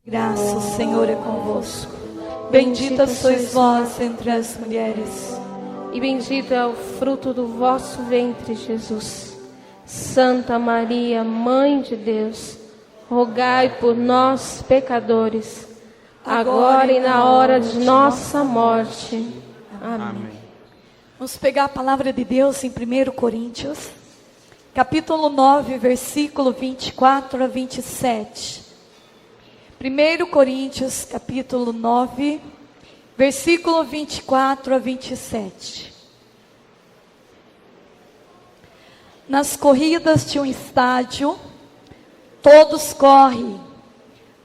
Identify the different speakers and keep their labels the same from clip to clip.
Speaker 1: Graça, o Senhor é convosco. Bendita sois vós entre as mulheres,
Speaker 2: e bendito é o fruto do vosso ventre, Jesus. Santa Maria, Mãe de Deus, rogai por nós, pecadores, agora e na hora de nossa morte. Amém.
Speaker 1: Vamos pegar a palavra de Deus em 1 Coríntios, capítulo 9, versículo 24 a 27. 1 Coríntios, capítulo 9, versículo 24 a 27. Nas corridas de um estádio, todos correm,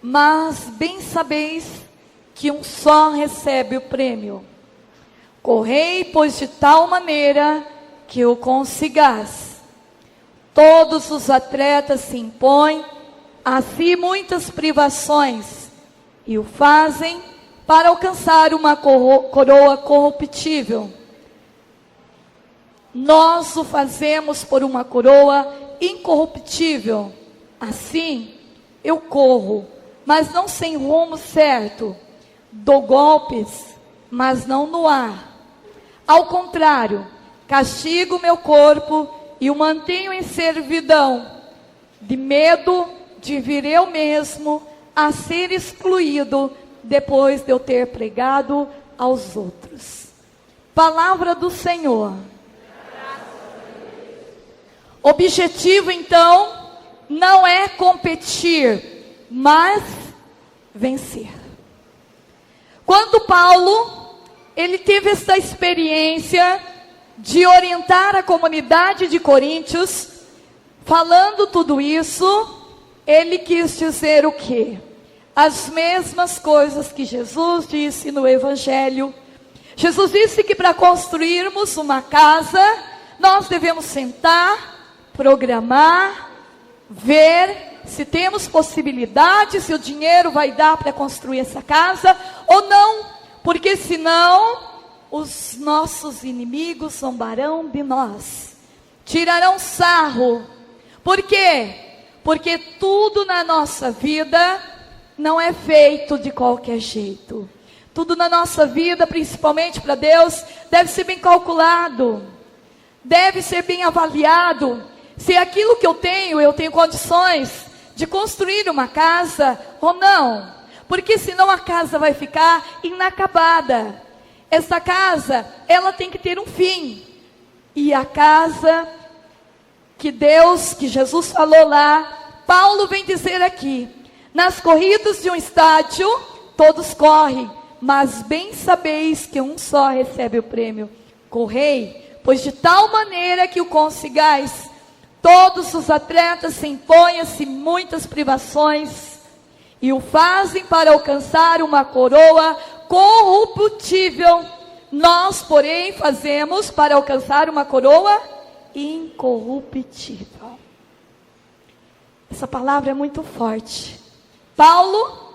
Speaker 1: mas bem sabeis que um só recebe o prêmio. Correi, pois, de tal maneira que o consigais. Todos os atletas se impõem a si muitas privações, e o fazem para alcançar uma coroa corruptível. Nós o fazemos por uma coroa incorruptível. Assim, eu corro, mas não sem rumo certo. Dou golpes, mas não no ar. Ao contrário, castigo meu corpo e o mantenho em servidão, de medo de vir eu mesmo a ser excluído depois de eu ter pregado aos outros. Palavra do Senhor. Objetivo, então, não é competir, mas vencer. Quando Paulo, ele teve essa experiência de orientar a comunidade de Coríntios, falando tudo isso, ele quis dizer o quê? As mesmas coisas que Jesus disse no Evangelho. Jesus disse que para construirmos uma casa, nós devemos sentar, programar, ver se temos possibilidade, se o dinheiro vai dar para construir essa casa ou não, porque senão os nossos inimigos zombarão de nós, tirarão sarro. Por quê? Porque tudo na nossa vida não é feito de qualquer jeito. Tudo na nossa vida, principalmente para Deus, deve ser bem calculado, deve ser bem avaliado. Se aquilo que eu tenho condições de construir uma casa ou não. Porque senão a casa vai ficar inacabada. Essa casa, ela tem que ter um fim. E a casa que Jesus falou lá, Paulo vem dizer aqui: nas corridas de um estádio, todos correm, mas bem sabeis que um só recebe o prêmio. Correi, pois de tal maneira que o consigais. Todos os atletas se impõem a si muitas privações, e o fazem para alcançar uma coroa corruptível. Nós, porém, fazemos para alcançar uma coroa incorruptível. Essa palavra é muito forte. Paulo,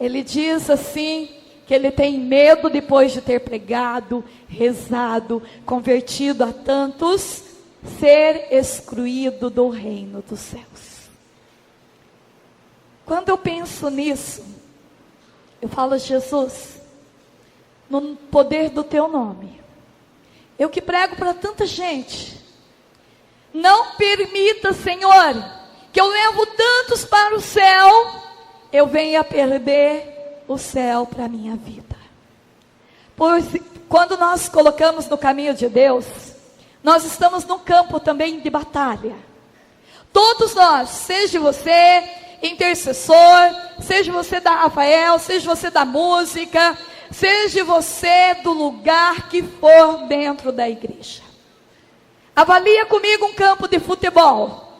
Speaker 1: ele diz assim, que ele tem medo depois de ter pregado, rezado, convertido a tantos, ser excluído do reino dos céus. Quando eu penso nisso, eu falo: Jesus, no poder do teu nome, eu que prego para tanta gente, não permita, Senhor, que eu levo tantos para o céu, eu venha perder o céu para a minha vida. Pois quando nós colocamos no caminho de Deus, nós estamos num campo também de batalha. Todos nós, seja você intercessor, seja você da Rafael, seja você da música, seja você do lugar que for dentro da igreja. Avalia comigo um campo de futebol.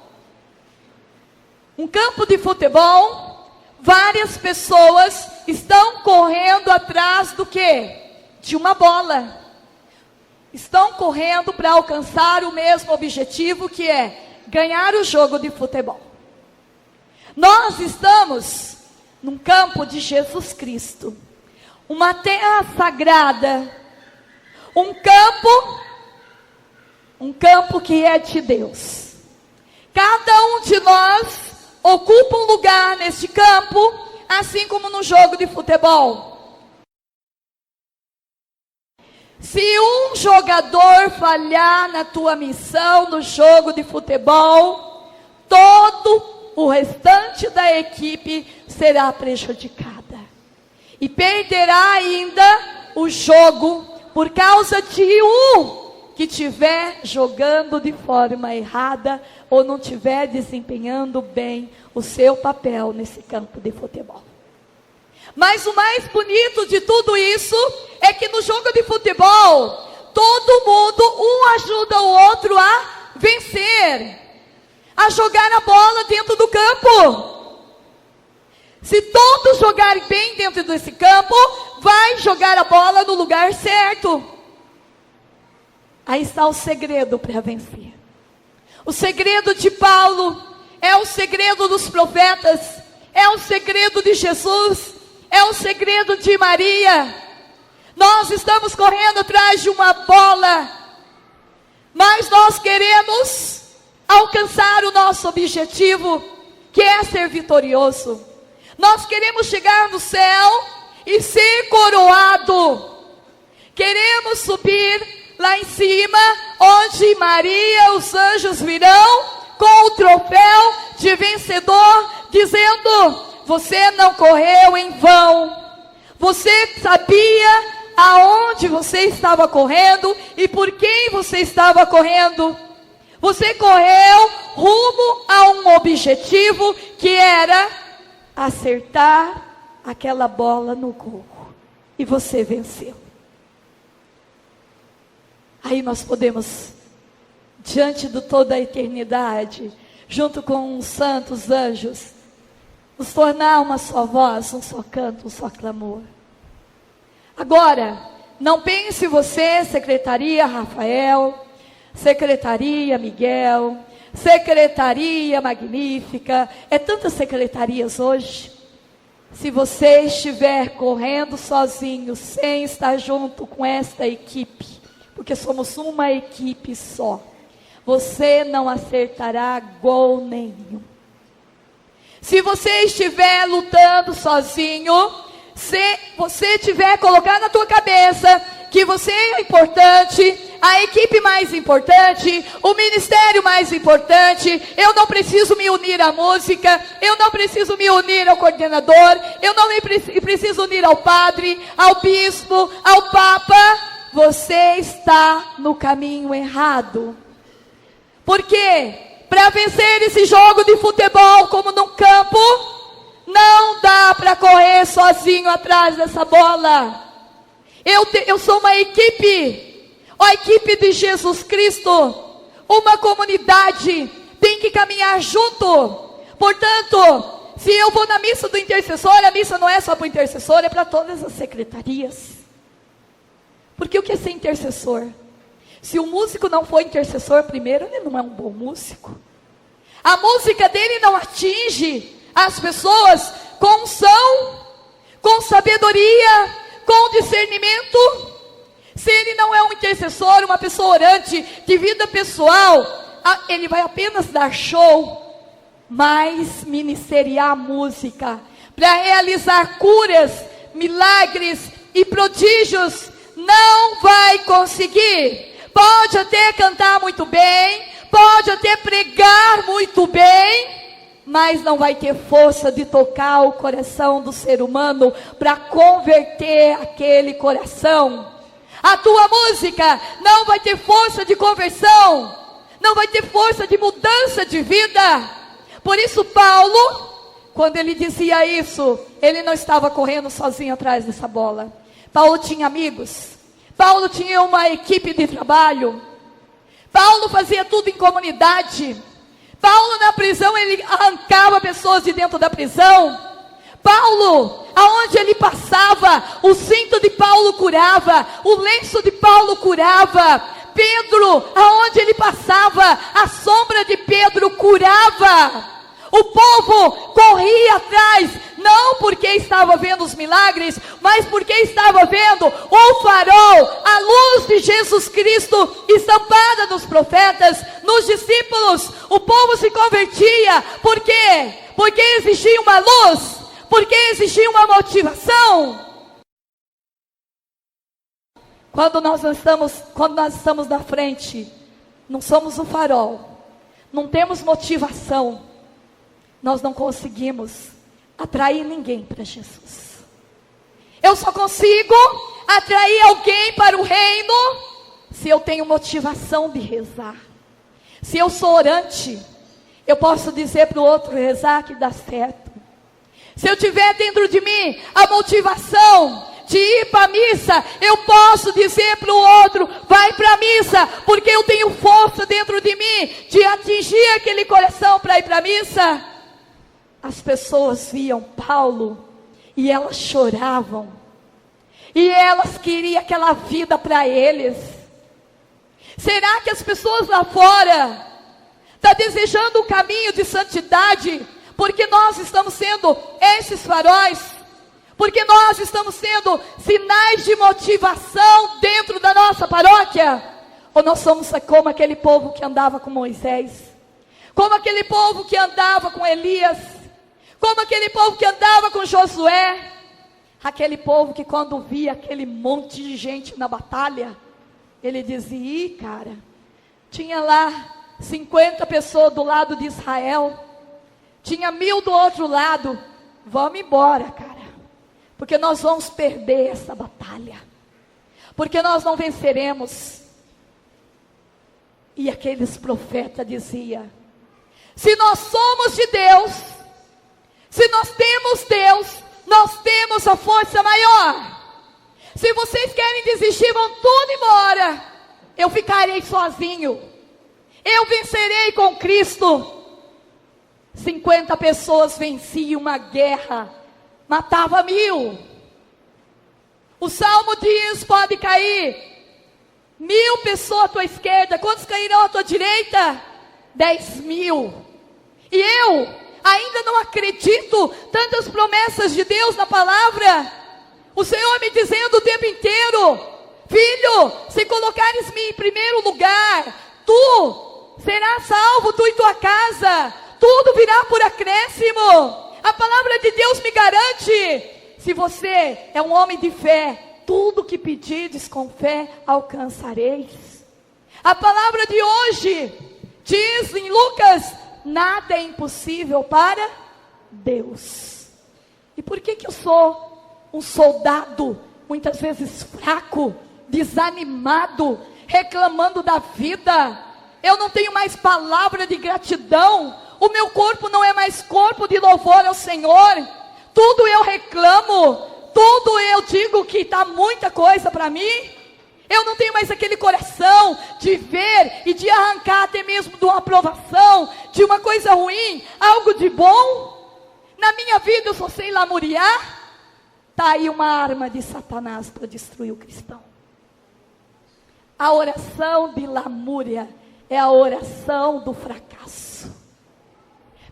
Speaker 1: Um campo de futebol, várias pessoas estão correndo atrás do quê? De uma bola. Estão correndo para alcançar o mesmo objetivo, que é ganhar o jogo de futebol. Nós estamos num campo de Jesus Cristo, uma terra sagrada, um campo que é de Deus. Cada um de nós ocupa um lugar neste campo, assim como no jogo de futebol. Se um jogador falhar na tua missão no jogo de futebol, todo o restante da equipe será prejudicada. E perderá ainda o jogo por causa de um que estiver jogando de forma errada ou não estiver desempenhando bem o seu papel nesse campo de futebol. Mas o mais bonito de tudo isso é que no jogo de futebol, todo mundo, um ajuda o outro a vencer, a jogar a bola dentro do campo. Se todos jogarem bem dentro desse campo, vai jogar a bola no lugar certo. Aí está o segredo para vencer. O segredo de Paulo é o segredo dos profetas, é o segredo de Jesus, é o segredo de Maria. Nós estamos correndo atrás de uma bola, mas nós queremos alcançar o nosso objetivo, que é ser vitorioso. Nós queremos chegar no céu e ser coroado. Queremos subir lá em cima, onde Maria, os anjos virão com o troféu de vencedor, dizendo: você não correu em vão. Você sabia aonde você estava correndo e por quem você estava correndo. Você correu rumo a um objetivo que era acertar aquela bola no gol. E você venceu. Aí nós podemos, diante de toda a eternidade, junto com os santos anjos, nos tornar uma só voz, um só canto, um só clamor. Agora, não pense você, Secretaria Rafael, Secretaria Miguel, Secretaria Magnífica, é tantas secretarias hoje. Se você estiver correndo sozinho, sem estar junto com esta equipe, porque somos uma equipe só, você não acertará gol nenhum. Se você estiver lutando sozinho, se você tiver colocado na tua cabeça que você é importante, a equipe mais importante, o ministério mais importante, eu não preciso me unir à música, eu não preciso me unir ao coordenador, eu não preciso unir ao padre, ao bispo, ao papa, você está no caminho errado. Por quê? Para vencer esse jogo de futebol como num campo, não dá para correr sozinho atrás dessa bola. Eu sou uma equipe, a equipe de Jesus Cristo, uma comunidade, tem que caminhar junto. Portanto, se eu vou na missa do intercessor, a missa não é só para o intercessor, é para todas as secretarias. Porque o que é ser intercessor? Se o músico não for intercessor primeiro, ele não é um bom músico. A música dele não atinge as pessoas com unção, com sabedoria, com discernimento. Se ele não é um intercessor, uma pessoa orante de vida pessoal, ele vai apenas dar show, mas ministeriar música, para realizar curas, milagres e prodígios, não vai conseguir. Pode até cantar muito bem, pode até pregar muito bem, mas não vai ter força de tocar o coração do ser humano para converter aquele coração. A tua música não vai ter força de conversão, não vai ter força de mudança de vida. Por isso Paulo, quando ele dizia isso, ele não estava correndo sozinho atrás dessa bola. Paulo tinha amigos, Paulo tinha uma equipe de trabalho, Paulo fazia tudo em comunidade. Paulo na prisão, ele arrancava pessoas de dentro da prisão. Paulo, aonde ele passava, o cinto de Paulo curava, o lenço de Paulo curava. Pedro, aonde ele passava, a sombra de Pedro curava. O povo corria atrás, não porque estava vendo os milagres, mas porque estava vendo o farol, a luz de Jesus Cristo estampada nos profetas, nos discípulos. O povo se convertia, por quê? Porque existia uma luz, Porque existia uma motivação. Quando nós estamos na frente, não somos o farol, não temos motivação, nós não conseguimos atrair ninguém para Jesus. Eu só consigo atrair alguém para o reino se eu tenho motivação de rezar. Se eu sou orante, eu posso dizer para o outro rezar que dá certo. Se eu tiver dentro de mim a motivação de ir para a missa, eu posso dizer para o outro, vai para a missa, porque eu tenho força dentro de mim de atingir aquele coração para ir para a missa. As pessoas viam Paulo e elas choravam, e elas queriam aquela vida para eles. Será que as pessoas lá fora estão desejando um caminho de santidade, porque nós estamos sendo esses faróis? Porque nós estamos sendo sinais de motivação dentro da nossa paróquia? Ou nós somos como aquele povo que andava com Moisés? Como aquele povo que andava com Elias? Como aquele povo que andava com Josué? Aquele povo que quando via aquele monte de gente na batalha, ele dizia, ih, cara, tinha lá 50 pessoas do lado de Israel, tinha 1000 do outro lado, vamos embora, cara, porque nós vamos perder essa batalha, porque nós não venceremos. E aqueles profetas diziam, se nós somos de Deus, se nós temos Deus, nós temos a força maior. Se vocês querem desistir, vão tudo embora, eu ficarei sozinho, eu vencerei com Cristo. 50 pessoas venciam uma guerra, matava 1000. O Salmo diz, pode cair 1000 pessoas à tua esquerda, quantos cairão à tua direita? 10.000. E eu ainda não acredito tantas promessas de Deus na palavra. O Senhor me dizendo o tempo inteiro, filho, se colocares-me em primeiro lugar, tu serás salvo, tu e tua casa, tudo virá por acréscimo. A palavra de Deus me garante, se você é um homem de fé, tudo que pedirdes com fé, alcançareis. A palavra de hoje diz em Lucas, nada é impossível para Deus. E por que eu sou um soldado, muitas vezes fraco, desanimado, reclamando da vida? Eu não tenho mais palavra de gratidão, o meu corpo não é mais corpo de louvor ao Senhor, tudo eu reclamo, tudo eu digo que está muita coisa para mim. Eu não tenho mais aquele coração de ver e de arrancar até mesmo de uma aprovação, de uma coisa ruim, algo de bom. Na minha vida eu só sei lamuriar. Está aí uma arma de Satanás para destruir o cristão. A oração de lamúria é a oração do fracasso.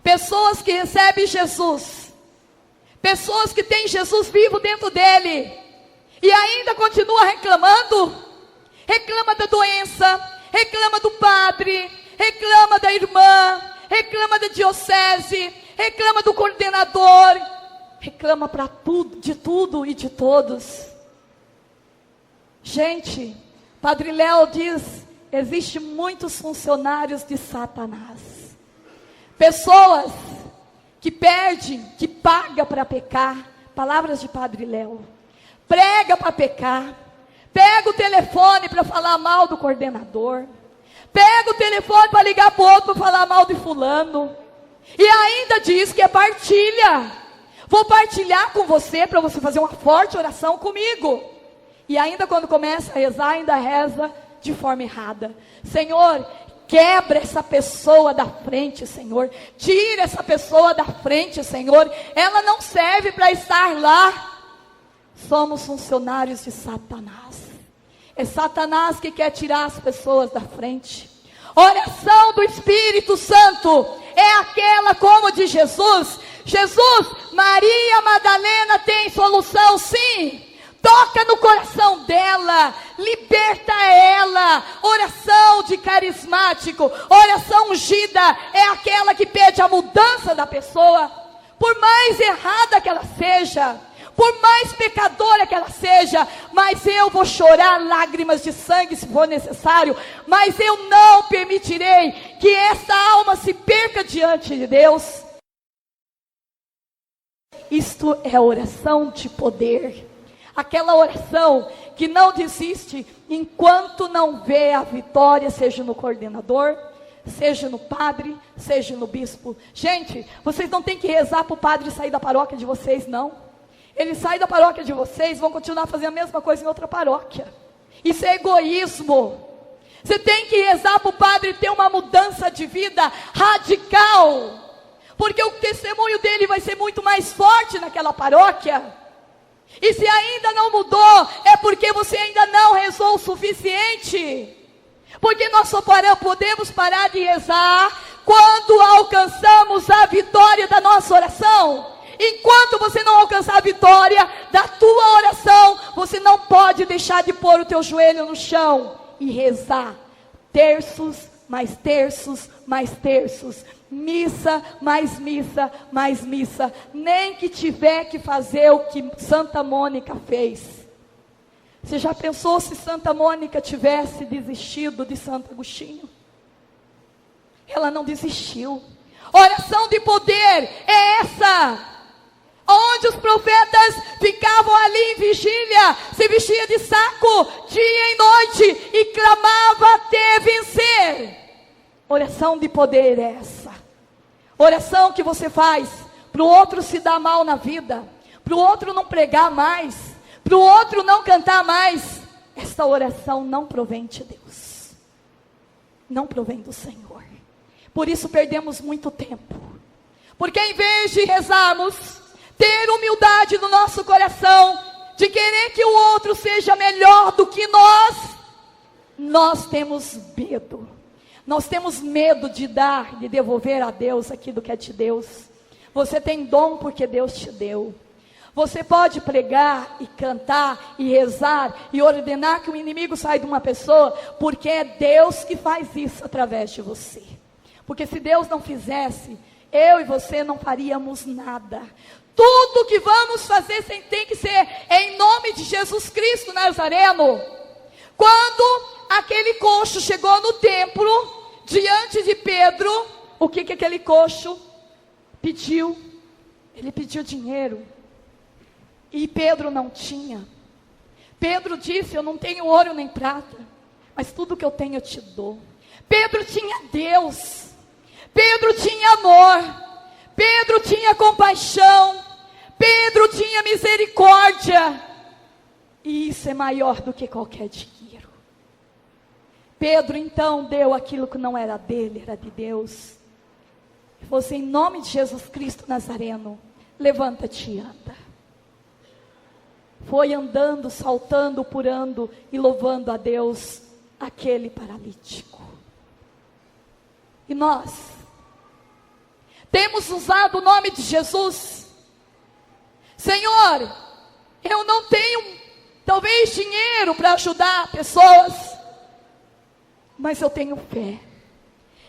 Speaker 1: Pessoas que recebem Jesus, pessoas que têm Jesus vivo dentro dele, e ainda continua reclamando, reclama da doença, reclama do padre, reclama da irmã, reclama da diocese, reclama do coordenador, reclama para tudo, de tudo e de todos. Gente, Padre Léo diz, existem muitos funcionários de Satanás. Pessoas que perdem, que pagam para pecar. Palavras de Padre Léo. Prega para pecar. Pega o telefone para falar mal do coordenador. Pega o telefone para ligar para o outro para falar mal de fulano. E ainda diz que é partilha. Vou partilhar com você para você fazer uma forte oração comigo. E ainda quando começa a rezar, ainda reza de forma errada. Senhor, quebra essa pessoa da frente, Senhor. Tira essa pessoa da frente, Senhor. Ela não serve para estar lá. Somos funcionários de Satanás. É Satanás que quer tirar as pessoas da frente. Oração do Espírito Santo é aquela como de Jesus. Jesus, Maria Madalena tem solução, sim. Toca no coração dela, liberta ela. Oração de carismático, oração ungida, é aquela que pede a mudança da pessoa. por mais errada que ela seja, por mais pecadora que ela seja, mas eu vou chorar lágrimas de sangue se for necessário, mas eu não permitirei que essa alma se perca diante de Deus. Isto é oração de poder. Aquela oração que não desiste enquanto não vê a vitória, seja no coordenador, seja no padre, seja no bispo. Gente, vocês não têm que rezar para o padre sair da paróquia de vocês, não. Ele sai da paróquia de vocês, vão continuar fazendo a mesma coisa em outra paróquia. Isso é egoísmo. Você tem que rezar para o padre ter uma mudança de vida radical, porque o testemunho dele vai ser muito mais forte naquela paróquia. E se ainda não mudou, é porque você ainda não rezou o suficiente. Porque nós só podemos parar de rezar quando alcançamos a vitória da nossa oração. Enquanto você não alcançar a vitória da tua oração, você não pode deixar de pôr o teu joelho no chão e rezar. Terços, mais terços, mais terços. Missa, mais missa, mais missa. Nem que tiver que fazer o que Santa Mônica fez. Você já pensou se Santa Mônica tivesse desistido de Santo Agostinho? Ela não desistiu. Oração de poder é essa. Onde os profetas ficavam ali em vigília, se vestia de saco, dia e noite, e clamava até vencer. Oração de poder é essa. Oração que você faz para o outro se dar mal na vida, para o outro não pregar mais, para o outro não cantar mais. Essa oração não provém de Deus, não provém do Senhor. Por isso perdemos muito tempo, porque em vez de rezarmos, ter humildade no nosso coração, de querer que o outro seja melhor do que nós temos medo. Nós temos medo de dar, de devolver a Deus aquilo que é de Deus. Você tem dom porque Deus te deu. Você pode pregar e cantar e rezar e ordenar que o inimigo saia de uma pessoa, porque é Deus que faz isso através de você. Porque se Deus não fizesse, eu e você não faríamos nada. Tudo que vamos fazer tem que ser em nome de Jesus Cristo Nazareno. Quando aquele coxo chegou no templo, diante de Pedro, o que aquele coxo pediu? Ele pediu dinheiro. E Pedro não tinha. Pedro disse: eu não tenho ouro nem prata, mas tudo que eu tenho eu te dou. Pedro tinha Deus. Pedro tinha amor. Pedro tinha compaixão. Pedro tinha misericórdia. E isso é maior do que qualquer dinheiro. Pedro então deu aquilo que não era dele, era de Deus. E falou assim: em nome de Jesus Cristo Nazareno, levanta-te e anda. Foi andando, saltando, pulando e louvando a Deus, aquele paralítico. E nós temos usado o nome de Jesus. Senhor, eu não tenho talvez dinheiro para ajudar pessoas, mas eu tenho fé.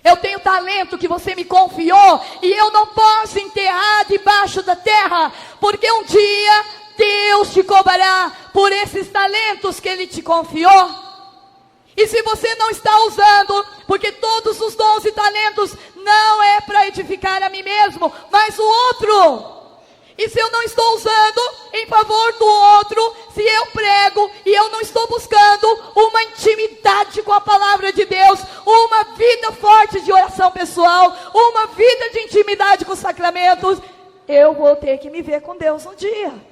Speaker 1: Eu tenho talento que você me confiou e eu não posso enterrar debaixo da terra, porque um dia Deus te cobrará por esses talentos que Ele te confiou. E se você não está usando, porque todos os dons e talentos não é para edificar a mim mesmo, mas o outro. E se eu não estou usando em favor do outro, se eu prego e eu não estou buscando uma intimidade com a palavra de Deus, uma vida forte de oração pessoal, uma vida de intimidade com os sacramentos, eu vou ter que me ver com Deus um dia.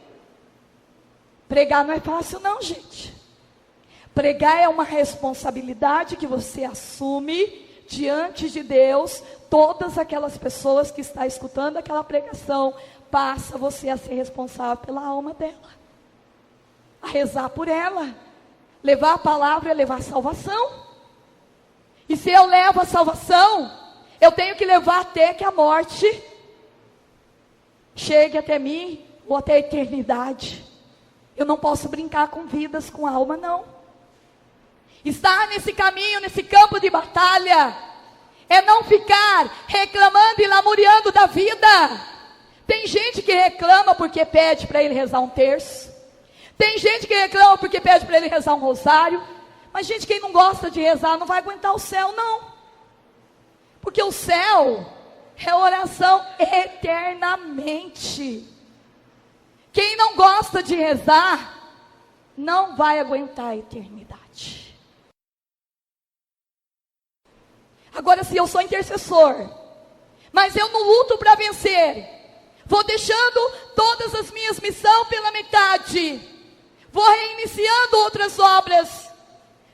Speaker 1: Pregar não é fácil não, gente. Pregar é uma responsabilidade que você assume diante de Deus. Todas aquelas pessoas que estão escutando aquela pregação, passa você a ser responsável pela alma dela, a rezar por ela. Levar a palavra é levar salvação. E se eu levo a salvação, eu tenho que levar até que a morte chegue até mim, ou até a eternidade. Eu não posso brincar com vidas, com alma, não. Estar nesse caminho, nesse campo de batalha, é não ficar reclamando e lamuriando da vida. Tem gente que reclama porque pede para ele rezar um terço. Tem gente que reclama porque pede para ele rezar um rosário. Mas gente, quem não gosta de rezar não vai aguentar o céu, não. Porque o céu é oração eternamente. Quem não gosta de rezar não vai aguentar a eternidade. Agora, se eu sou intercessor, mas eu não luto para vencer, vou deixando todas as minhas missões pela metade, vou reiniciando outras obras,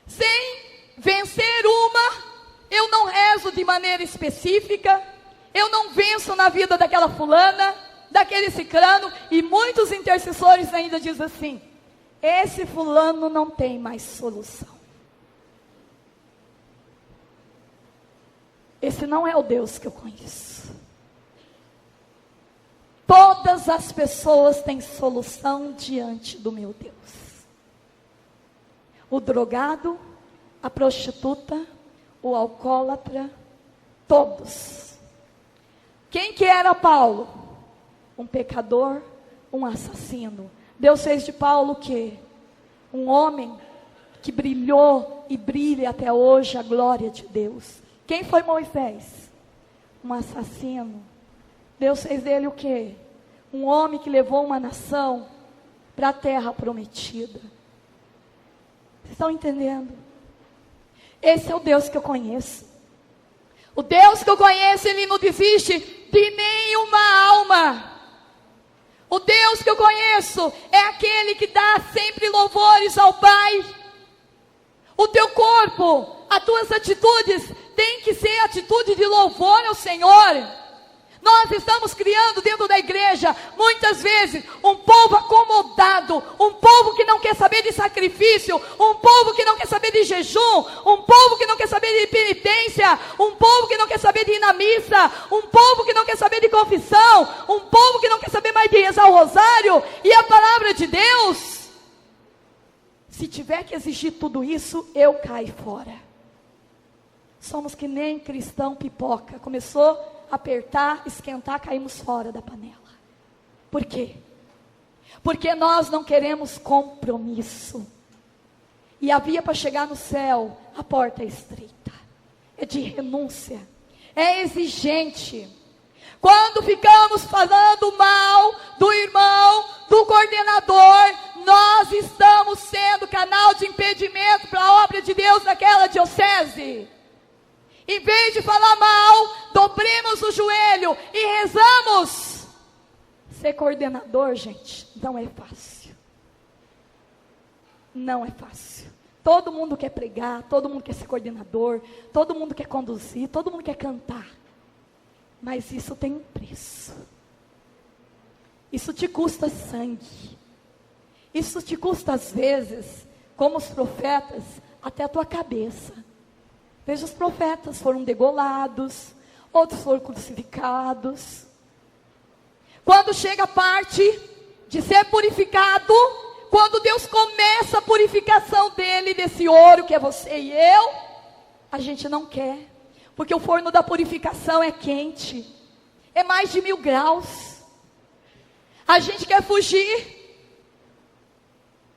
Speaker 1: sem vencer uma, eu não rezo de maneira específica, eu não venço na vida daquela fulana, daquele ciclano, e muitos intercessores ainda dizem assim: esse fulano não tem mais solução. Esse não é o Deus que eu conheço. Todas as pessoas têm solução diante do meu Deus. O drogado, a prostituta, o alcoólatra, todos. Quem que era Paulo? Um pecador, um assassino. Deus fez de Paulo o quê? Um homem que brilhou e brilha até hoje a glória de Deus. Quem foi Moisés? Um assassino. Deus fez dele o quê? Um homem que levou uma nação para a terra prometida. Vocês estão entendendo? Esse é o Deus que eu conheço. O Deus que eu conheço, Ele não desiste de nenhuma alma. O Deus que eu conheço é aquele que dá sempre louvores ao Pai. O teu corpo, as tuas atitudes tem que ser atitude de louvor ao Senhor. Nós estamos criando dentro da igreja, muitas vezes, um povo acomodado, um povo que não quer saber de sacrifício, um povo que não quer saber de jejum, um povo que não quer saber de penitência, um povo que não quer saber de ir na missa, um povo que não quer saber de confissão, um povo que não quer saber mais de rezar o rosário e a palavra de Deus. Se tiver que exigir tudo isso, eu caio fora. Somos que nem cristão pipoca. Começou a apertar, esquentar, caímos fora da panela. Por quê? Porque nós não queremos compromisso. E a via para chegar no céu, a porta é estreita. É de renúncia. É exigente. Quando ficamos falando mal do irmão, do coordenador, nós estamos sendo canal de impedimento para a obra de Deus naquela diocese. Em vez de falar mal, dobremos o joelho e rezamos. Ser coordenador, gente, não é fácil. Não é fácil. Todo mundo quer pregar, todo mundo quer ser coordenador, todo mundo quer conduzir, todo mundo quer cantar. Mas isso tem um preço. Isso te custa sangue. Isso te custa às vezes, como os profetas, até a tua cabeça. Veja, os profetas foram degolados, outros foram crucificados. Quando chega a parte de ser purificado, quando Deus começa a purificação dele, desse ouro que é você e eu, a gente não quer, porque o forno da purificação é quente, é mais de 1000 graus, a gente quer fugir,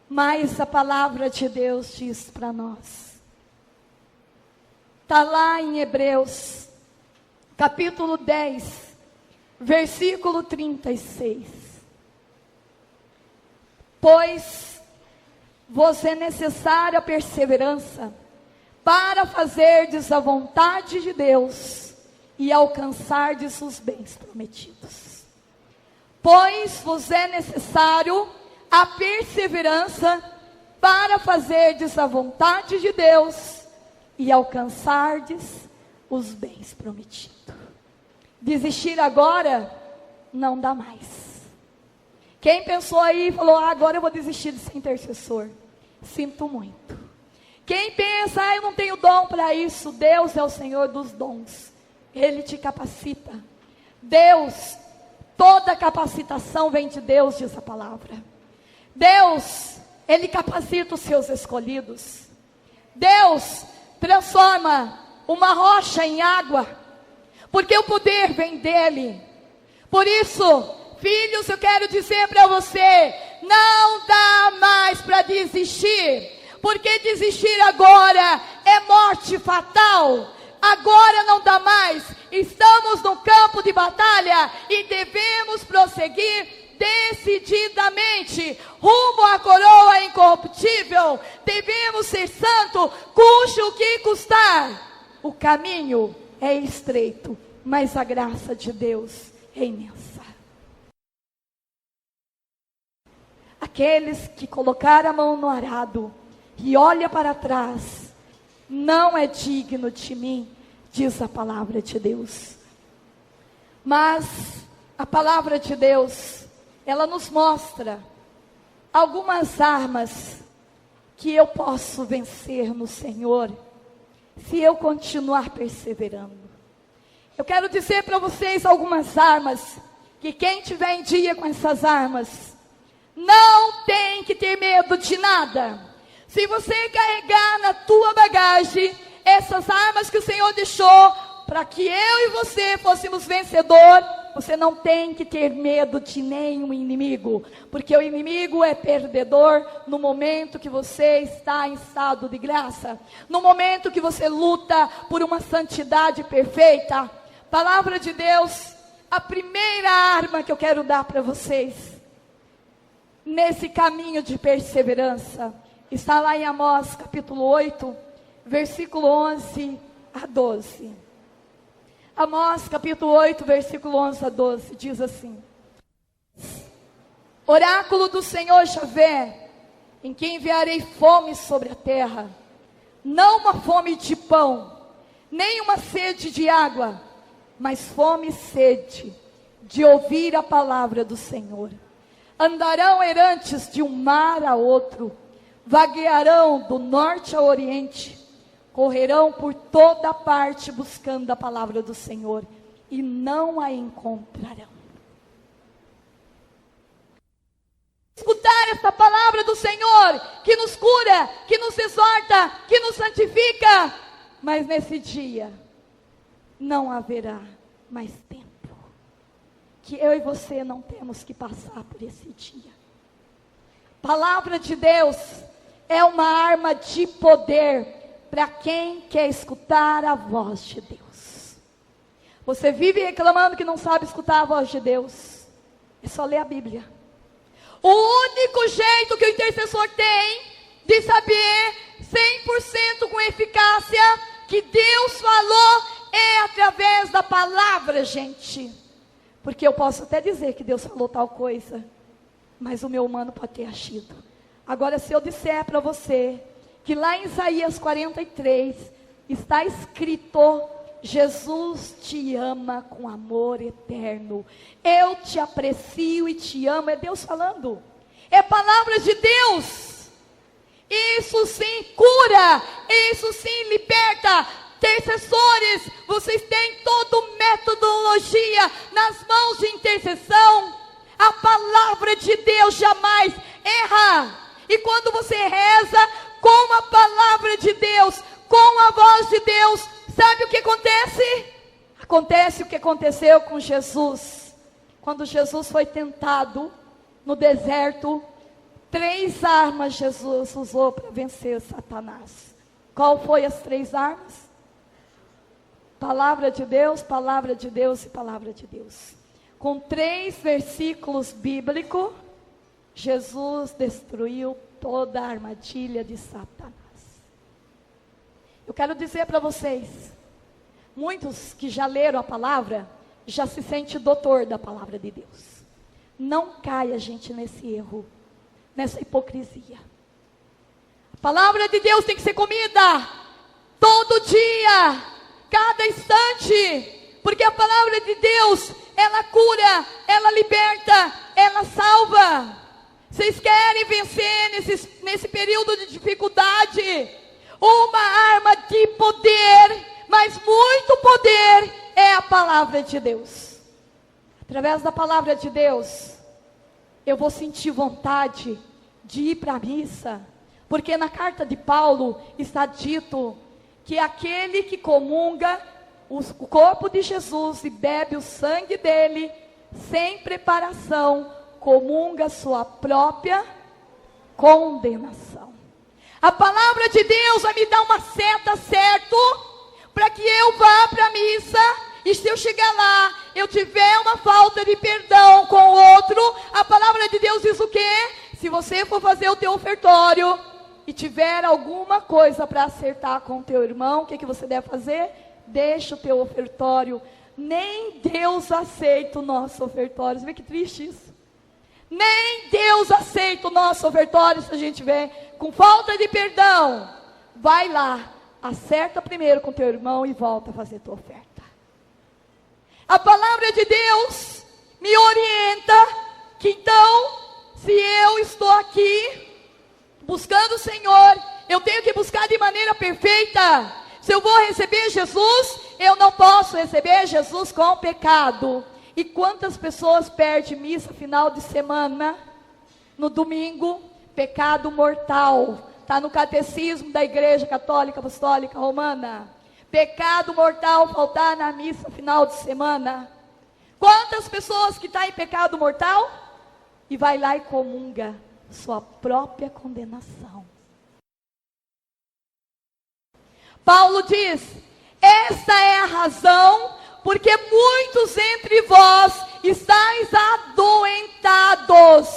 Speaker 1: mas a palavra de Deus diz para nós, está lá em Hebreus, capítulo 10, versículo 36. Pois vos é necessária a perseverança para fazerdes a vontade de Deus e alcançardes os bens prometidos. Pois vos é necessário a perseverança para fazerdes a vontade de Deus e alcançardes os bens prometidos. Desistir agora não dá mais. Quem pensou aí e falou, agora eu vou desistir de ser intercessor, sinto muito. Quem pensa, eu não tenho dom para isso, Deus é o Senhor dos dons, Ele te capacita. Deus, toda capacitação vem de Deus, diz a palavra. Deus, Ele capacita os seus escolhidos. Deus transforma uma rocha em água, porque o poder vem dele. Por isso, Filhos, eu quero dizer para você, não dá mais para desistir, porque desistir agora é morte fatal. Agora não dá mais, estamos no campo de batalha e devemos prosseguir decididamente rumo à coroa incorruptível. Devemos ser santo, custe o que custar. O caminho é estreito, mas a graça de Deus é imensa. Aqueles que colocaram a mão no arado e olha para trás, não é digno de mim, diz a palavra de Deus. Mas a palavra de Deus, ela nos mostra algumas armas que eu posso vencer no Senhor, se eu continuar perseverando. Eu quero dizer para vocês algumas armas, que quem tiver em dia com essas armas, não tem que ter medo de nada. Se você carregar na tua bagagem essas armas que o Senhor deixou para que eu e você fôssemos vencedor, você não tem que ter medo de nenhum inimigo, porque o inimigo é perdedor no momento que você está em estado de graça, no momento que você luta por uma santidade perfeita. Palavra de Deus, a primeira arma que eu quero dar para vocês nesse caminho de perseverança está lá em Amós capítulo 8, versículo 11 a 12. Amós capítulo 8, versículo 11 a 12, diz assim: Oráculo do Senhor Javé, em que enviarei fome sobre a terra, não uma fome de pão, nem uma sede de água, mas fome e sede de ouvir a palavra do Senhor. Andarão errantes de um mar a outro, vaguearão do norte ao oriente, correrão por toda parte buscando a palavra do Senhor, e não a encontrarão. Escutar essa palavra do Senhor, que nos cura, que nos exorta, que nos santifica, mas nesse dia, não haverá mais tempo, que eu e você não temos que passar por esse dia. Palavra de Deus é uma arma de poder para quem quer escutar a voz de Deus. Você vive reclamando que não sabe escutar a voz de Deus, é só ler a Bíblia. O único jeito que o intercessor tem de saber 100% com eficácia que Deus falou é através da palavra, gente. Porque eu posso até dizer que Deus falou tal coisa, mas o meu humano pode ter agido. Agora, se eu disser para você que lá em Isaías 43 está escrito: Jesus te ama com amor eterno, eu te aprecio e te amo, é Deus falando, é palavra de Deus. Isso sim cura, isso sim liberta. Intercessores, vocês têm toda metodologia nas mãos de intercessão. A palavra de Deus jamais erra. E quando você reza com a palavra de Deus, com a voz de Deus, sabe o que acontece? Acontece o que aconteceu com Jesus. Quando Jesus foi tentado no deserto, 3 armas Jesus usou para vencer Satanás. Qual foi as 3 armas? Palavra de Deus, palavra de Deus e palavra de Deus. Com 3 versículos bíblicos, Jesus destruiu toda a armadilha de Satanás. Eu quero dizer para vocês, muitos que já leram a palavra, já se sente doutor da palavra de Deus. Não caia, gente, nesse erro, nessa hipocrisia. A palavra de Deus tem que ser comida todo dia, cada instante, porque a palavra de Deus, ela cura, ela liberta, ela salva. Vocês querem vencer nesse período de dificuldade? Uma arma de poder, mas muito poder, é a palavra de Deus. Através da palavra de Deus, eu vou sentir vontade de ir para a missa, porque na carta de Paulo está dito que aquele que comunga o corpo de Jesus e bebe o sangue dele, sem preparação, comunga sua própria condenação. A palavra de Deus vai me dar uma seta certo para que eu vá para a missa. E se eu chegar lá, eu tiver uma falta de perdão com o outro, a palavra de Deus diz o quê? Se você for fazer o teu ofertório e tiver alguma coisa para acertar com o teu irmão, o que você deve fazer? Deixa o teu ofertório. Nem Deus aceita o nosso ofertório. Você vê que triste isso? Nem Deus aceita o nosso ofertório se a gente vê com falta de perdão. Vai lá, acerta primeiro com teu irmão e volta a fazer tua oferta. A palavra de Deus me orienta que então, se eu estou aqui buscando o Senhor, eu tenho que buscar de maneira perfeita. Se eu vou receber Jesus, eu não posso receber Jesus com pecado. E quantas pessoas perdem missa final de semana, no domingo, pecado mortal. Está no catecismo da Igreja Católica Apostólica Romana. Pecado mortal, faltar na missa final de semana. Quantas pessoas que estão em pecado mortal e vai lá e comunga sua própria condenação. Paulo diz: esta é a razão porque muitos entre vós estáis adoentados.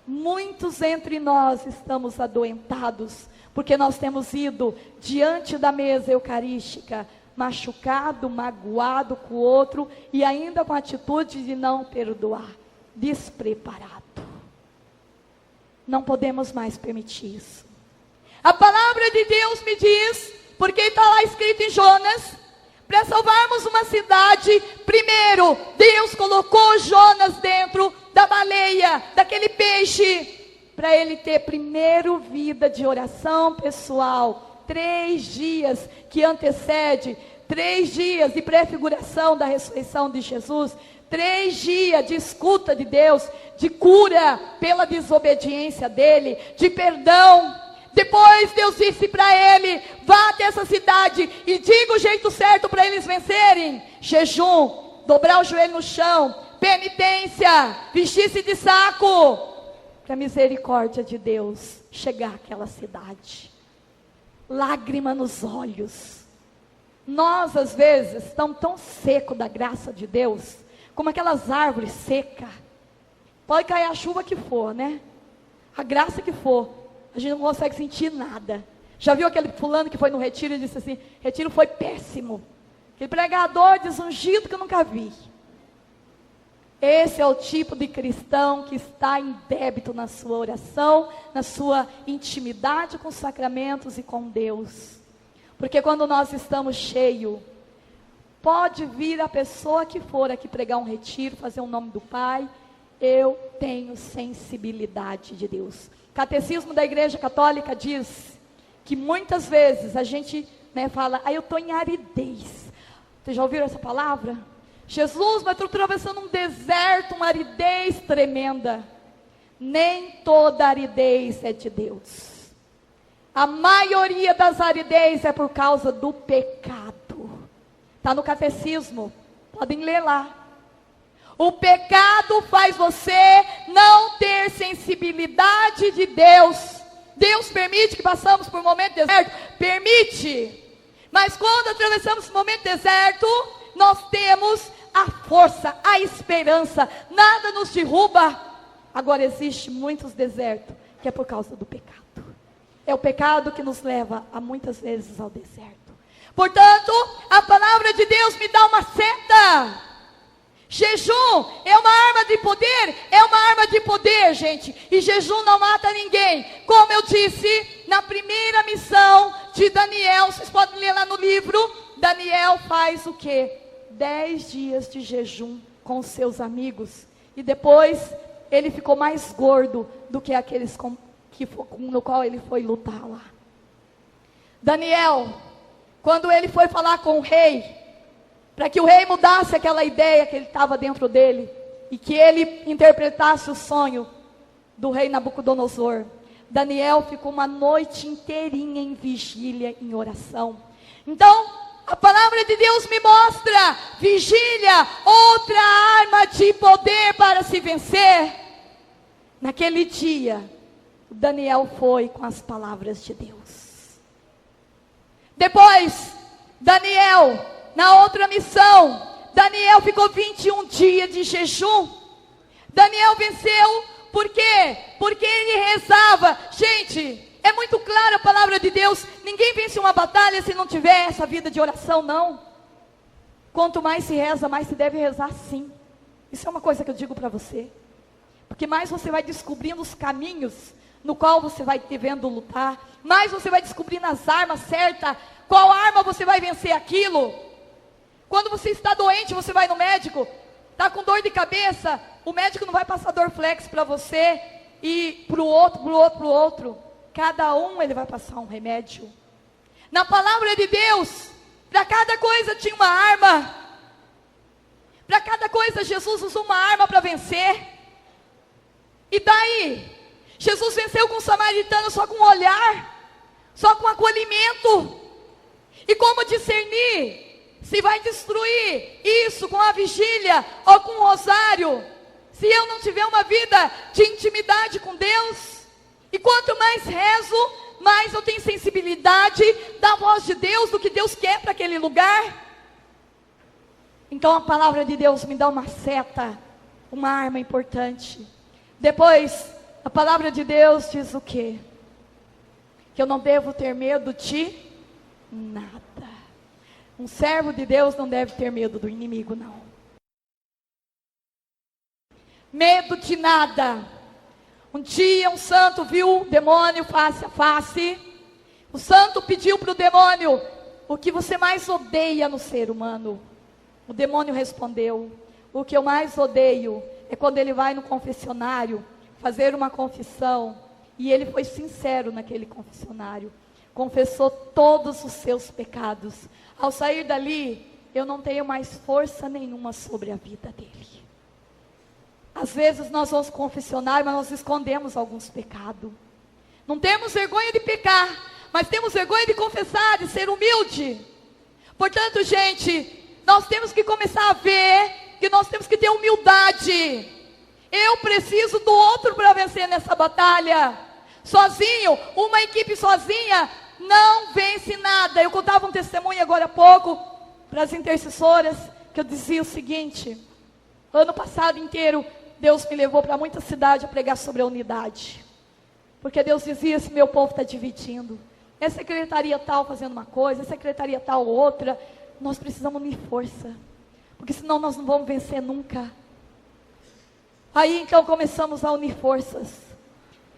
Speaker 1: Muitos entre nós estamos adoentados, porque nós temos ido diante da mesa eucarística, machucado, magoado com o outro, e ainda com a atitude de não perdoar, despreparado. Não podemos mais permitir isso. A palavra de Deus me diz, porque está lá escrito em Jonas, para salvarmos uma cidade, primeiro, Deus colocou Jonas dentro da baleia, daquele peixe, para ele ter primeiro vida de oração pessoal, 3 dias que antecede, 3 dias de prefiguração da ressurreição de Jesus, 3 dias de escuta de Deus, de cura pela desobediência dele, de perdão. Depois Deus disse para ele: vá até essa cidade e diga o jeito certo para eles vencerem: jejum, dobrar o joelho no chão, penitência, vestir-se de saco, para a misericórdia de Deus chegar àquela cidade. Lágrima nos olhos. Nós às vezes estamos tão secos da graça de Deus, como aquelas árvores secas. Pode cair a chuva que for, né? A graça que for, a gente não consegue sentir nada. Já viu aquele fulano que foi no retiro e disse assim: retiro foi péssimo. Aquele pregador desungido que eu nunca vi. Esse é o tipo de cristão que está em débito na sua oração, na sua intimidade com os sacramentos e com Deus. Porque quando nós estamos cheios, pode vir a pessoa que for aqui pregar um retiro, fazer o nome do Pai, eu tenho sensibilidade de Deus. O Catecismo da Igreja Católica diz que muitas vezes a gente fala: eu estou em aridez. Vocês já ouviram essa palavra? Jesus, mas estou atravessando um deserto, uma aridez tremenda. Nem toda aridez é de Deus. A maioria das aridez é por causa do pecado. Está no catecismo, podem ler lá. O pecado faz você não ter sensibilidade de Deus. Deus permite que passamos por um momento de deserto? Permite. Mas quando atravessamos esse momento de deserto, nós temos a força, a esperança. Nada nos derruba. Agora existe muitos desertos que é por causa do pecado. É o pecado que nos leva a muitas vezes ao deserto. Portanto, a palavra de Deus me dá uma seta. Jejum é uma arma de poder? É uma arma de poder, gente. E jejum não mata ninguém. Como eu disse, na primeira missão de Daniel, vocês podem ler lá no livro, Daniel faz o quê? 10 dias de jejum com seus amigos. E depois, ele ficou mais gordo do que aqueles no qual ele foi lutar lá. Daniel, quando ele foi falar com o rei, para que o rei mudasse aquela ideia que ele estava dentro dele, e que ele interpretasse o sonho do rei Nabucodonosor, Daniel ficou uma noite inteirinha em vigília, em oração. Então, A palavra de Deus me mostra, vigília, outra arma de poder para se vencer. Naquele dia, Daniel foi com as palavras de Deus. Depois, Daniel, na outra missão, Daniel ficou 21 dias de jejum. Daniel venceu, por quê? Porque ele rezava. Gente, é muito clara a palavra de Deus. Ninguém vence uma batalha se não tiver essa vida de oração, não. Quanto mais se reza, mais se deve rezar, sim. Isso é uma coisa que eu digo para você. Porque mais você vai descobrindo os caminhos no qual você vai devendo lutar. Mais você vai descobrindo as armas certas. Qual arma você vai vencer aquilo. Quando você está doente, você vai no médico. Está com dor de cabeça. O médico não vai passar Dorflex para você. E para o outro. Cada um ele vai passar um remédio. Na palavra de Deus, para cada coisa tinha uma arma. Para cada coisa Jesus usou uma arma para vencer. E daí? Jesus venceu com o samaritano só com um olhar, só com acolhimento. E como discernir se vai destruir isso com a vigília ou com o rosário, se eu não tiver uma vida de intimidade com Deus? E quanto mais rezo, mais eu tenho sensibilidade da voz de Deus, do que Deus quer para aquele lugar. Então a palavra de Deus me dá uma seta, uma arma importante. Depois, a palavra de Deus diz o quê? Que eu não devo ter medo de nada. Um servo de Deus não deve ter medo do inimigo, não. Medo de nada. Um dia um santo viu o demônio face a face. O santo pediu para o demônio: o que você mais odeia no ser humano? O demônio respondeu: o que eu mais odeio é quando ele vai no confessionário fazer uma confissão, e ele foi sincero naquele confessionário, confessou todos os seus pecados. Ao sair dali, eu não tenho mais força nenhuma sobre a vida dele. Às vezes nós vamos confessionar, mas nós escondemos alguns pecados. Não temos vergonha de pecar, mas temos vergonha de confessar, de ser humilde. Portanto, gente, nós temos que começar a ver que nós temos que ter humildade. Eu preciso do outro para vencer nessa batalha. Sozinho, uma equipe sozinha não vence nada. Eu contava um testemunho agora há pouco para as intercessoras, que eu dizia o seguinte: ano passado inteiro Deus me levou para muita cidade a pregar sobre a unidade, porque Deus dizia: esse meu povo está dividindo, é secretaria tal fazendo uma coisa, é secretaria tal outra. Nós precisamos unir força, porque senão nós não vamos vencer nunca. Aí então começamos a unir forças.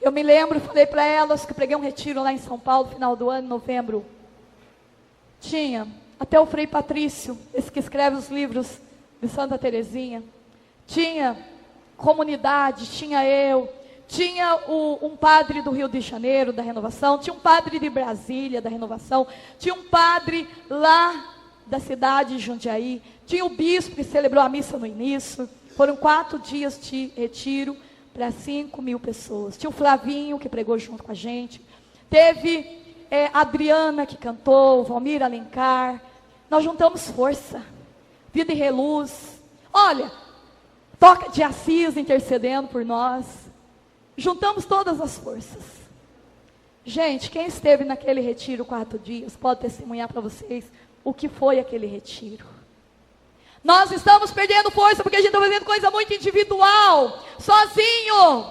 Speaker 1: Eu me lembro, falei para elas que preguei um retiro lá em São Paulo, final do ano, em novembro. Tinha até o Frei Patrício, esse que escreve os livros de Santa Teresinha. Tinha comunidade, tinha eu, tinha um padre do Rio de Janeiro, da Renovação, tinha um padre de Brasília, da Renovação, tinha um padre lá da cidade de Jundiaí, tinha o bispo que celebrou a missa no início. Foram 4 dias de retiro para 5.000 pessoas. Tinha o Flavinho que pregou junto com a gente. Teve a Adriana que cantou, o Valmir Alencar. Nós juntamos força. Vida e Reluz. Olha, Toca de Assis intercedendo por nós. Juntamos todas as forças. Gente, quem esteve naquele retiro 4 dias, pode testemunhar para vocês o que foi aquele retiro. Nós estamos perdendo força porque a gente está fazendo coisa muito individual, sozinho.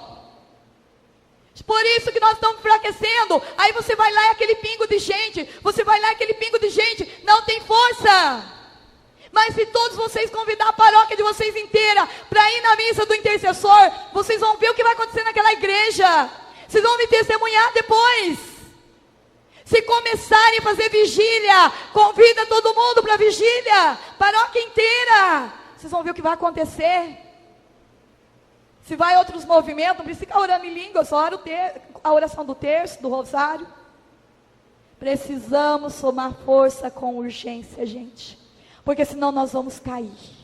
Speaker 1: Por isso que nós estamos enfraquecendo. Aí você vai lá e aquele pingo de gente, não tem força. Mas se todos vocês convidar a paróquia de vocês inteira para ir na missa do intercessor, vocês vão ver o que vai acontecer naquela igreja. Vocês vão me testemunhar depois. Se começarem a fazer vigília, convida todo mundo para vigília, paróquia inteira. Vocês vão ver o que vai acontecer. Se vai outros movimentos, não precisa ficar orando em língua, só ora a oração do terço, do rosário. Precisamos somar força com urgência, gente. Porque senão nós vamos cair.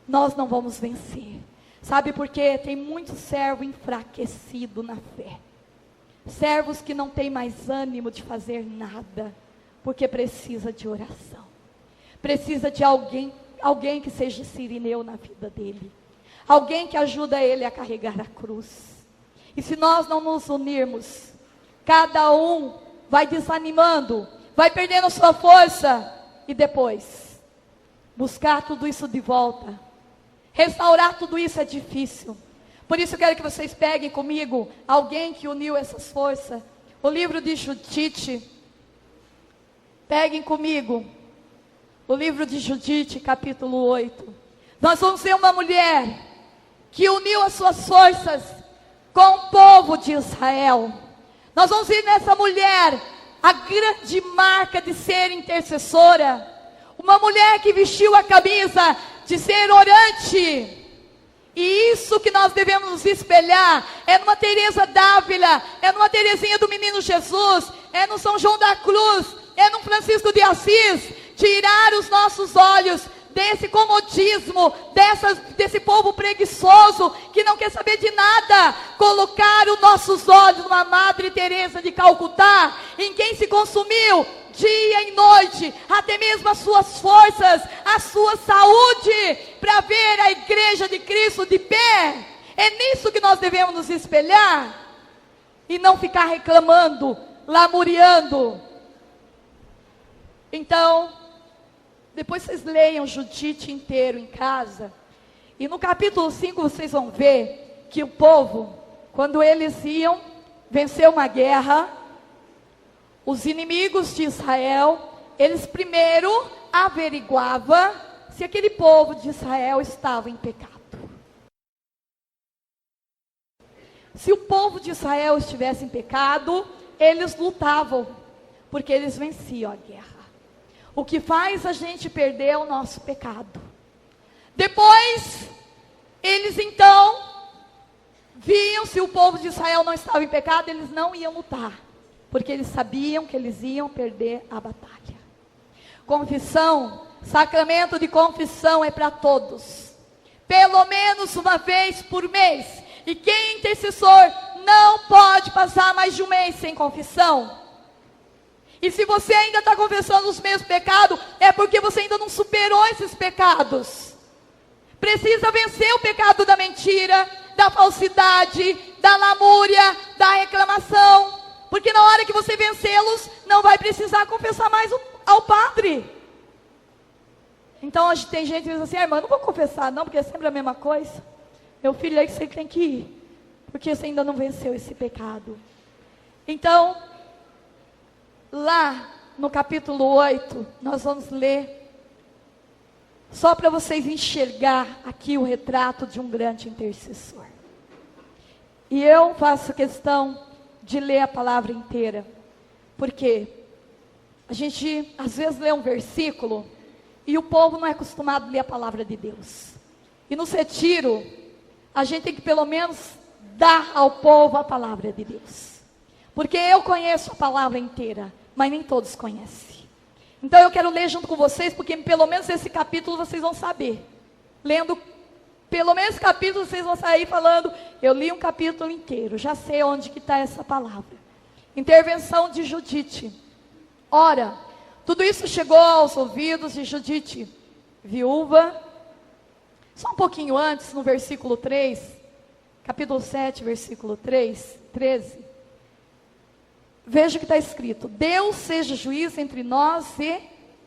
Speaker 1: Nós não vamos vencer. Sabe por quê? Tem muito servo enfraquecido na fé. Servos que não têm mais ânimo de fazer nada. Porque precisa de oração. Precisa de alguém que seja sirineu na vida dele. Alguém que ajuda ele a carregar a cruz. E se nós não nos unirmos, cada um vai desanimando, vai perdendo sua força. E depois, buscar tudo isso de volta. Restaurar tudo isso é difícil. Por isso eu quero que vocês peguem comigo alguém que uniu essas forças. O livro de Judite. Peguem comigo. O livro de Judite, capítulo 8. Nós vamos ver uma mulher que uniu as suas forças com o povo de Israel. Nós vamos ver nessa mulher a grande marca de ser intercessora. Uma mulher que vestiu a camisa de ser orante. E isso que nós devemos nos espelhar é numa Teresa d'Ávila, é numa Teresinha do Menino Jesus, é no São João da Cruz, é no Francisco de Assis. Tirar os nossos olhos desse comodismo, desse povo preguiçoso que não quer saber de nada. Colocar os nossos olhos numa Madre Teresa de Calcutá, em quem se consumiu dia e noite, até mesmo as suas forças, a sua saúde, para ver a igreja de Cristo de pé. É nisso que nós devemos nos espelhar, e não ficar reclamando, lamuriando. Então, depois vocês leiam Judite inteiro em casa, e no capítulo 5 vocês vão ver que o povo, quando eles iam vencer uma guerra, os inimigos de Israel, eles primeiro averiguavam se aquele povo de Israel estava em pecado. Se o povo de Israel estivesse em pecado, eles lutavam, porque eles venciam a guerra. O que faz a gente perder é o nosso pecado. Depois, eles então viam se o povo de Israel não estava em pecado, eles não iam lutar. Porque eles sabiam que eles iam perder a batalha. Confissão, sacramento de confissão é para todos. Pelo menos uma vez por mês. E quem é intercessor não pode passar mais de um mês sem confissão. E se você ainda está confessando os mesmos pecados, é porque você ainda não superou esses pecados. Precisa vencer o pecado da mentira, da falsidade, da lamúria, da reclamação. Porque na hora que você vencê-los, não vai precisar confessar mais ao padre. Então, tem gente que diz assim, irmã, não vou confessar não, porque é sempre a mesma coisa. Meu filho, aí você tem que ir, porque você ainda não venceu esse pecado. Então, lá no capítulo 8, nós vamos ler, só para vocês enxergar aqui o retrato de um grande intercessor. E eu faço questão de ler a palavra inteira, porque a gente às vezes lê um versículo e o povo não é acostumado a ler a palavra de Deus. E no retiro, a gente tem que pelo menos dar ao povo a palavra de Deus, porque eu conheço a palavra inteira, mas nem todos conhecem. Então eu quero ler junto com vocês, porque pelo menos esse capítulo vocês vão saber. Lendo pelo menos esse capítulo, vocês vão sair falando, eu li um capítulo inteiro, já sei onde que está essa palavra. Intervenção de Judite. Ora, tudo isso chegou aos ouvidos de Judite, viúva. Só um pouquinho antes, no versículo 3, capítulo 7, versículo 13. Veja o que está escrito. Deus seja juiz entre nós e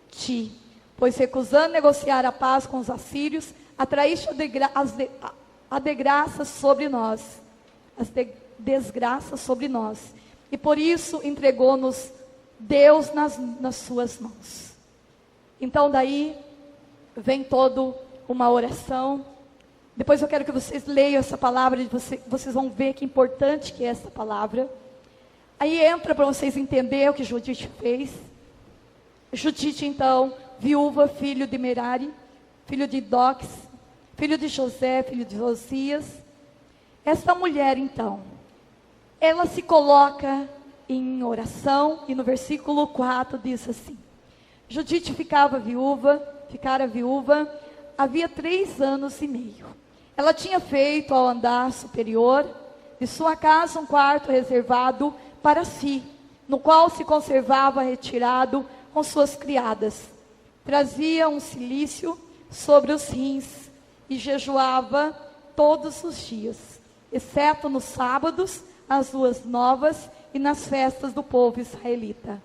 Speaker 1: ti, pois recusando negociar a paz com os assírios, atraíste a desgraça sobre nós, desgraças sobre nós, e por isso entregou-nos Deus nas suas mãos. Então daí vem toda uma oração. Depois eu quero que vocês leiam essa palavra, vocês vão ver que importante que é essa palavra. Aí entra para vocês entenderem o que Judite fez. Judite então, viúva, filho de Merari, filho de Dox, filho de José, filho de Josias. Essa mulher então, ela se coloca em oração, e no versículo 4 diz assim: Judite ficara viúva, havia 3 anos e meio. Ela tinha feito ao andar superior de sua casa um quarto reservado para si, no qual se conservava retirado com suas criadas. Trazia um cilício sobre os rins e jejuava todos os dias, exceto nos sábados, as luas novas e nas festas do povo israelita.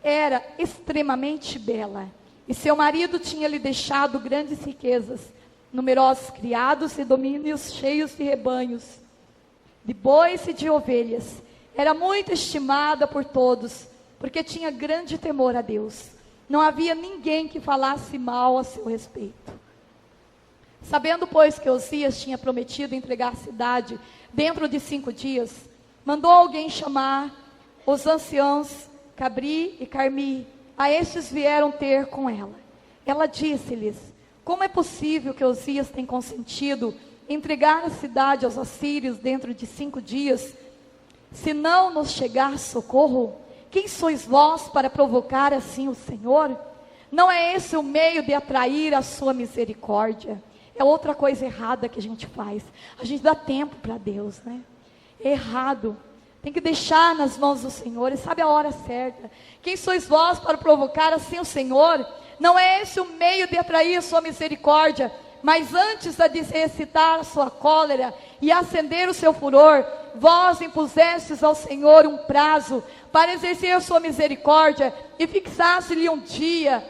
Speaker 1: Era extremamente bela, e seu marido tinha lhe deixado grandes riquezas, numerosos criados e domínios cheios de rebanhos, de bois e de ovelhas. Era muito estimada por todos, porque tinha grande temor a Deus. Não havia ninguém que falasse mal a seu respeito. Sabendo, pois, que Osias tinha prometido entregar a cidade dentro de 5 dias, mandou alguém chamar os anciãos Cabri e Carmi. A estes vieram ter com ela. Ela disse-lhes: como é possível que Osias tenha consentido entregar a cidade aos assírios dentro de 5 dias, se não nos chegar socorro? Quem sois vós para provocar assim o Senhor? Não é esse o meio de atrair a sua misericórdia? É outra coisa errada que a gente faz. A gente dá tempo para Deus, né? É errado. Tem que deixar nas mãos do Senhor. Ele sabe a hora certa. Quem sois vós para provocar assim o Senhor? Não é esse o meio de atrair a sua misericórdia? Mas antes de excitar a sua cólera e acender o seu furor, vós impusestes ao Senhor um prazo para exercer a sua misericórdia e fixasse-lhe um dia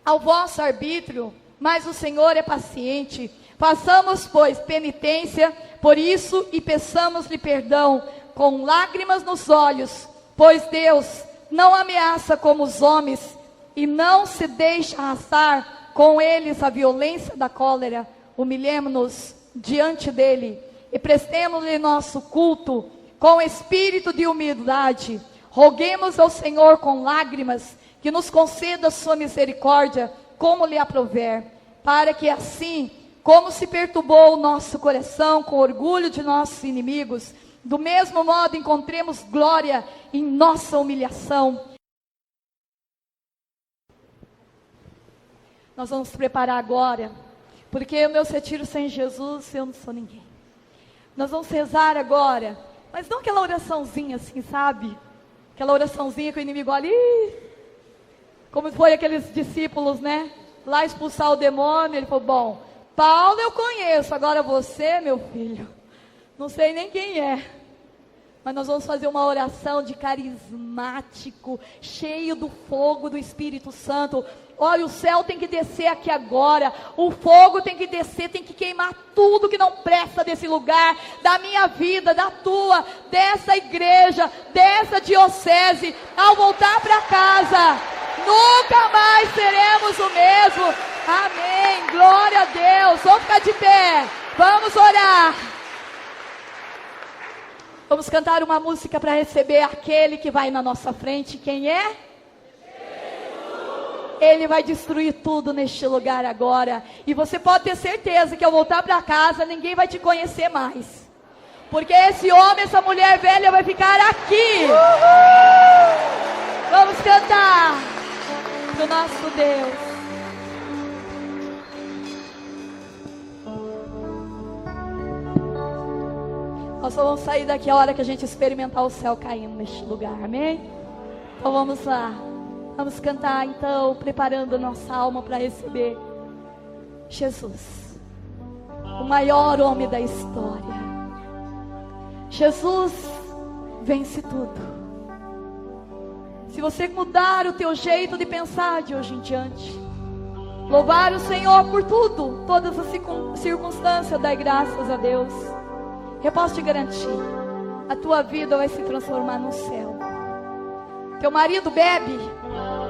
Speaker 1: ao vosso arbítrio. Mas o Senhor é paciente. Façamos, pois, penitência por isso e peçamos-lhe perdão com lágrimas nos olhos, pois Deus não ameaça como os homens e não se deixa arrastar com eles a violência da cólera. Humilhemo-nos diante dele e prestemos-lhe nosso culto com espírito de humildade. Roguemos ao Senhor com lágrimas que nos conceda a sua misericórdia, como lhe aprouver, para que assim, como se perturbou o nosso coração com orgulho de nossos inimigos, do mesmo modo encontremos glória em nossa humilhação. Nós vamos preparar agora, porque o meu retiro sem Jesus, eu não sou ninguém. Nós vamos rezar agora, mas não aquela oraçãozinha assim, sabe? Aquela oraçãozinha que o inimigo olha, como foi aqueles discípulos, né? Lá expulsar o demônio, ele falou: bom, Paulo eu conheço, agora você, meu filho, não sei nem quem é. Mas nós vamos fazer uma oração de carismático, cheio do fogo do Espírito Santo. Olha, o céu tem que descer aqui agora, o fogo tem que descer, tem que queimar tudo que não presta desse lugar, da minha vida, da tua, dessa igreja, dessa diocese. Ao voltar para casa, nunca mais seremos o mesmo. Amém, glória a Deus. Vamos ficar de pé, vamos orar. Vamos cantar uma música para receber aquele que vai na nossa frente. Quem é? Ele vai destruir tudo neste lugar agora. E você pode ter certeza que ao voltar para casa, ninguém vai te conhecer mais. Porque esse homem, essa mulher velha vai ficar aqui. Vamos cantar do nosso Deus. Nós só vamos sair daqui a hora que a gente experimentar o céu caindo neste lugar, amém? Então vamos lá. Vamos cantar então, preparando a nossa alma para receber Jesus, o maior homem da história. Jesus vence tudo. Se você mudar o teu jeito de pensar de hoje em diante, louvar o Senhor por tudo, todas as circunstâncias, dar graças a Deus, eu posso te garantir, a tua vida vai se transformar no céu. Teu marido bebe,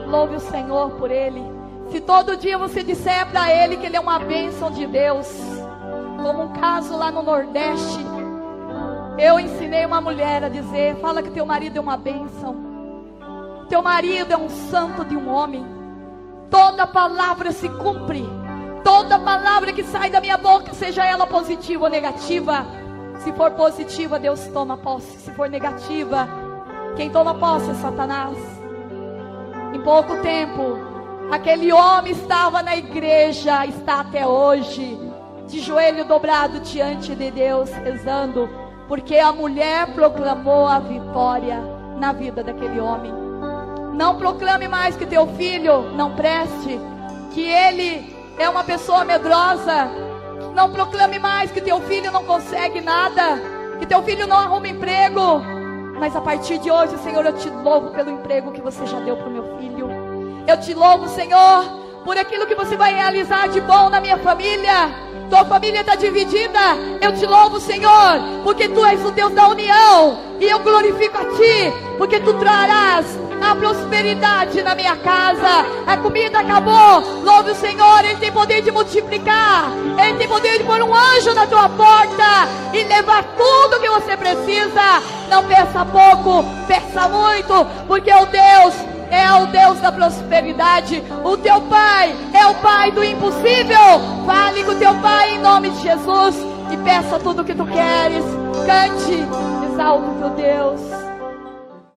Speaker 1: louve o Senhor por ele. Se todo dia você disser para ele que ele é uma bênção de Deus, como um caso lá no Nordeste, eu ensinei uma mulher a dizer: fala que teu marido é uma bênção, teu marido é um santo de um homem. Toda palavra se cumpre, toda palavra que sai da minha boca, seja ela positiva ou negativa. Se for positiva, Deus toma posse. Se for negativa, quem toma posse é Satanás. Em pouco tempo, aquele homem estava na igreja, está até hoje, de joelho dobrado diante de Deus, rezando, porque a mulher proclamou a vitória na vida daquele homem. Não proclame mais que teu filho não preste, que ele é uma pessoa medrosa. Não proclame mais que teu filho não consegue nada, que teu filho não arruma emprego. Mas a partir de hoje, Senhor, eu te louvo pelo emprego que você já deu para o meu filho. Eu te louvo, Senhor, por aquilo que você vai realizar de bom na minha família. Tua família está dividida. Eu te louvo, Senhor, porque Tu és o Deus da união. E eu glorifico a Ti, porque Tu trarás a prosperidade na minha casa. A comida acabou. Louve o Senhor, Ele tem poder de multiplicar. Ele tem poder de pôr um anjo na tua porta e levar tudo que você precisa. Não peça pouco, peça muito, porque o Deus é o Deus da prosperidade. O teu Pai é o Pai do impossível. Fale com o teu Pai em nome de Jesus e peça tudo o que tu queres. Cante, exalta o teu Deus.